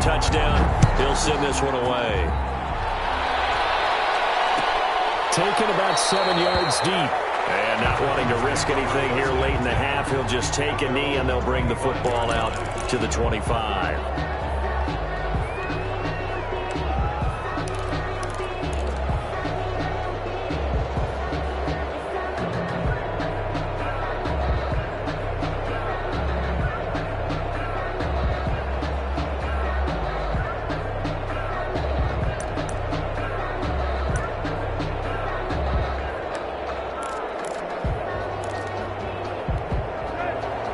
touchdown. He'll send this one away. Taken about 7 yards deep. And not wanting to risk anything here late in the half, he'll just take a knee, and they'll bring the football out to the 25.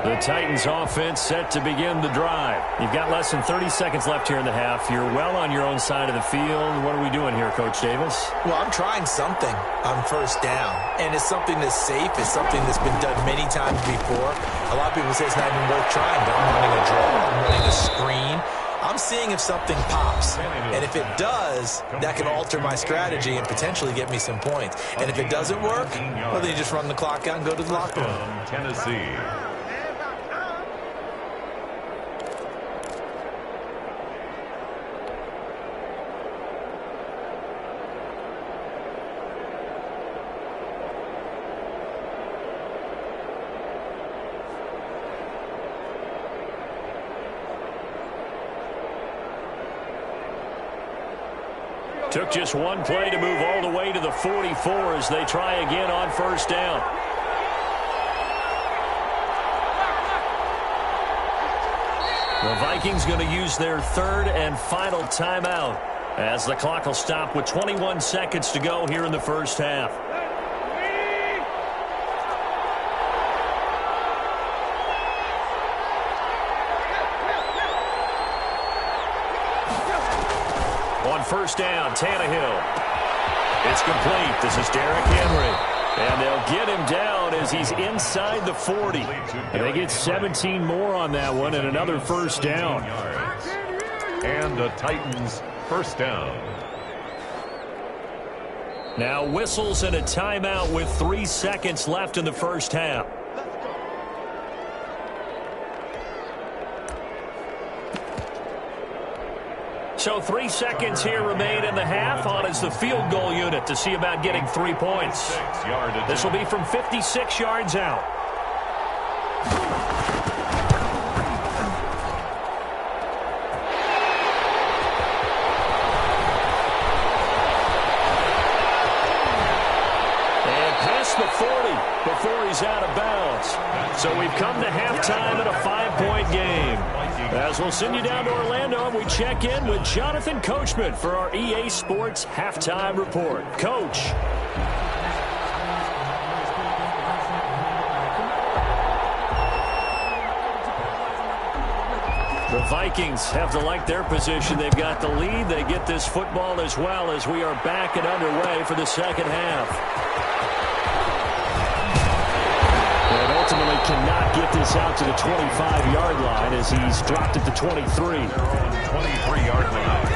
The Titans offense set to begin the drive. You've got less than 30 seconds left here in the half. You're well on your own side of the field. What are we doing here, Coach Davis? Well, I'm trying something on first down, and it's something that's safe. It's something that's been done many times before. A lot of people say it's not even worth trying, but I'm running a draw. I'm running a screen. I'm seeing if something pops, and if it does, that can alter my strategy and potentially get me some points. And if it doesn't work, well, then you just run the clock out and go to the locker room. Tennessee. Took just one play to move all the way to the 44 as they try again on first down. The Vikings going to use their third and final timeout as the clock will stop with 21 seconds to go here in the first half. On first down, Tannehill. It's complete. This is Derrick Henry. And they'll get him down as he's inside the 40. And they get 17 more on that one and another first down. And the Titans first down. Now whistles and a timeout with 3 seconds left in the first half. So 3 seconds here remain in the half. On is the field goal unit to see about getting 3 points. This will be from 56 yards out. And past the 40 before he's out of bounds. So we've come to halftime in a 5-point game. As we'll send you down to Orlando, and we check in with Jonathan Coachman for our EA Sports Halftime Report. Coach. The Vikings have to like their position. They've got the lead. They get this football as well as we are back and underway for the second half. Ultimately cannot get this out to the 25-yard line as he's dropped at the 23. 23-yard line.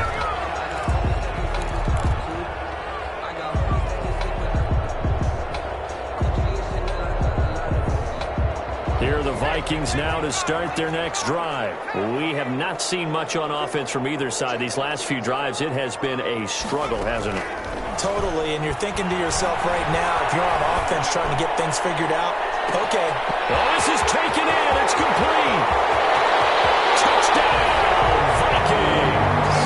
Here are the Vikings now to start their next drive. We have not seen much on offense from either side. These last few drives, it has been a struggle, hasn't it? Totally, and you're thinking to yourself right now, if you're on offense trying to get things figured out, okay. Oh, this is taken in. It's complete. Touchdown, Vikings.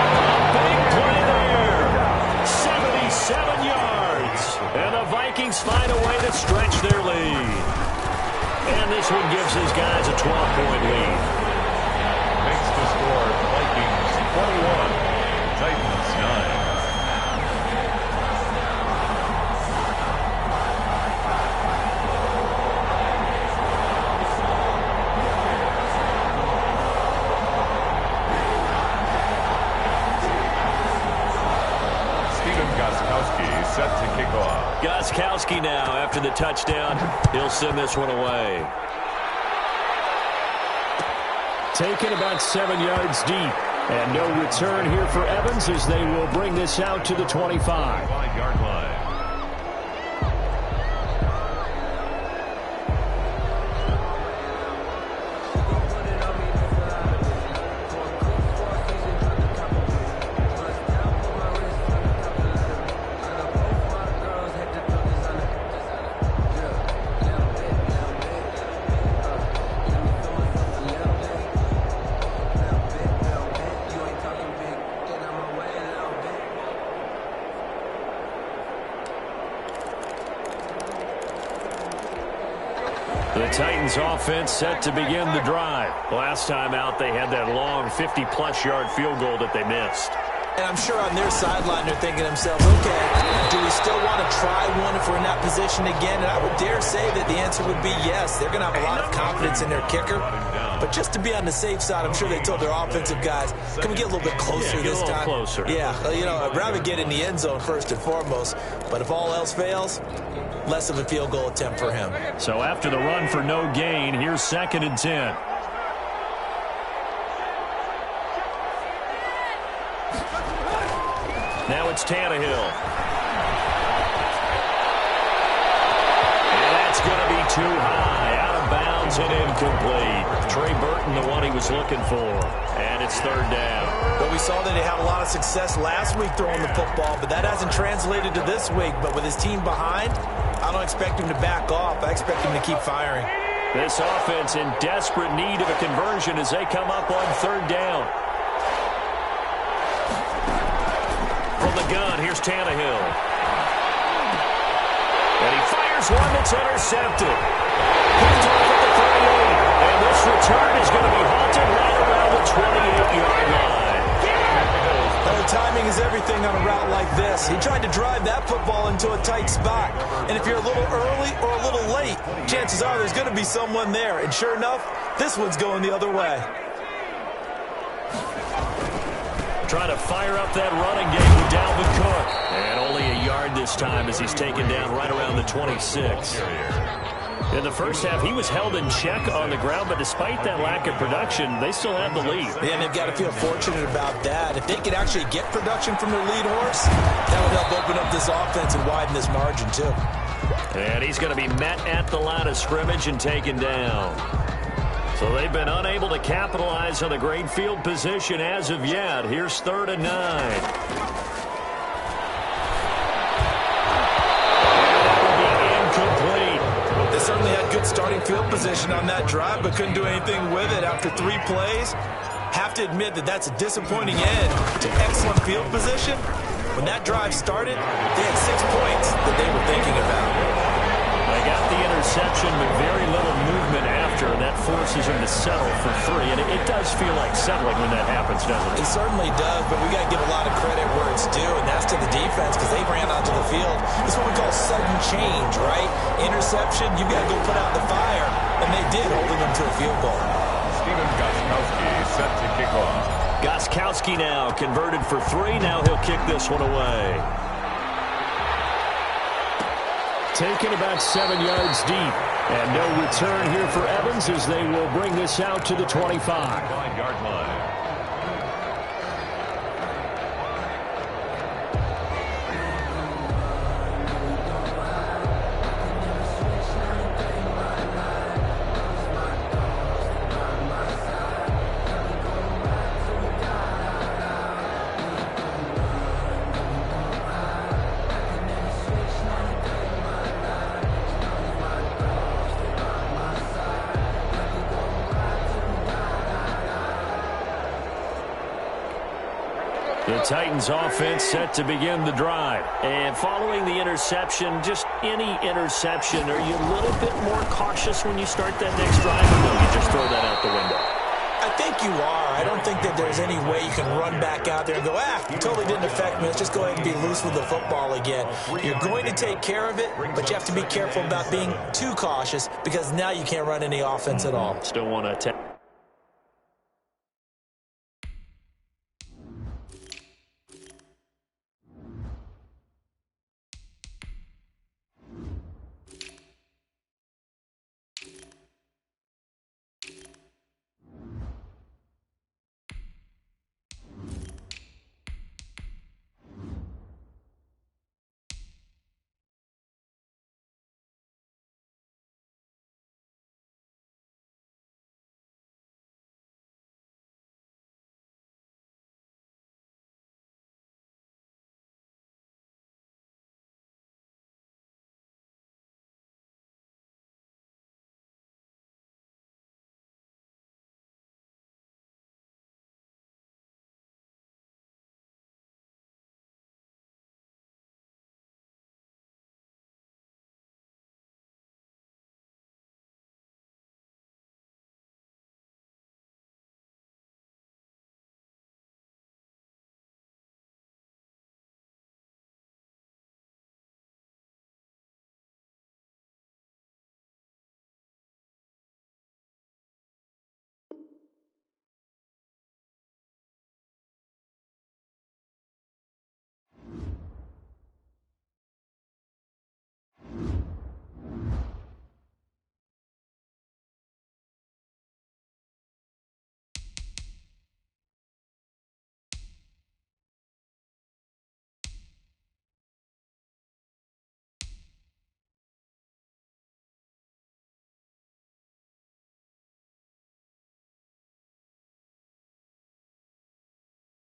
A big play there. 77 yards. And the Vikings find a way to stretch their lead. And this one gives his guys a 12-point lead. Makes the score Vikings 21, Titans 9. Set to kick off. Gostkowski now after the touchdown. He'll send this one away. Taken about 7 yards deep. And no return here for Evans as they will bring this out to the 25. 5-yard line. The Titans offense set to begin the drive. Last time out, they had that long 50-plus yard field goal that they missed. And I'm sure on their sideline they're thinking to themselves, okay, do we still want to try one if we're in that position again? And I would dare say that the answer would be yes. They're going to have a lot of confidence in their kicker. But just to be on the safe side, I'm sure they told their offensive guys, can we get a little bit closer this time? Closer. Yeah, you know, I'd rather get in the end zone first and foremost. But if all else fails, less of a field goal attempt for him. So after the run for no gain, here's 2nd and 10. Now it's Tannehill. And that's going to be too high. Out of bounds and incomplete. Trey Burton, the one he was looking for. And it's 3rd down. Well, we saw that he had a lot of success last week throwing the football, but that hasn't translated to this week. But with his team behind, I don't expect him to back off. I expect him to keep firing. This offense in desperate need of a conversion as they come up on 3rd down. From the gun, here's Tannehill. And he fires one that's intercepted. Picked off at the 38. And this return is going to be halted right around the 28-yard line. The timing is everything on a route like this. He tried to drive that football into a tight spot. And if you're a little early or a little late, chances are there's going to be someone there. And sure enough, this one's going the other way. Trying to fire up that running game with Dalvin Cook. And only a yard this time as he's taken down right around the 26. In the first half, he was held in check on the ground, but despite that lack of production, they still have the lead. Yeah, and they've got to feel fortunate about that. If they could actually get production from their lead horse, that would help open up this offense and widen this margin, too. And he's going to be met at the line of scrimmage and taken down. So they've been unable to capitalize on the great field position as of yet. Here's 3rd and 9. And that will be incomplete. They certainly had good starting field position on that drive, but couldn't do anything with it after 3 plays. Have to admit that that's a disappointing end to excellent field position. When that drive started, they had 6 points that they were thinking about. They got the interception, but very little movement after, and that forces him to settle for 3. And it does feel like settling when that happens, doesn't it? It certainly does, but we got to give a lot of credit where it's due, and that's to the defense because they ran onto the field. It's what we call sudden change, right? Interception, you've got to go put out the fire, and they did, holding them to a field goal. Steven Gostkowski set to kick off. Gostkowski now converted for 3. Now he'll kick this one away. Taken about 7 yards deep. And no return here for Evans as they will bring this out to the 25. 5-yard line. The Titans offense set to begin the drive. And following the interception, just any interception, are you a little bit more cautious when you start that next drive, or no, you just throw that out the window? I think you are. I don't think that there's any way you can run back out there and go, it totally didn't affect me. Let's just go ahead and be loose with the football again. You're going to take care of it, but you have to be careful about being too cautious because now you can't run any offense at all. Still want to attack.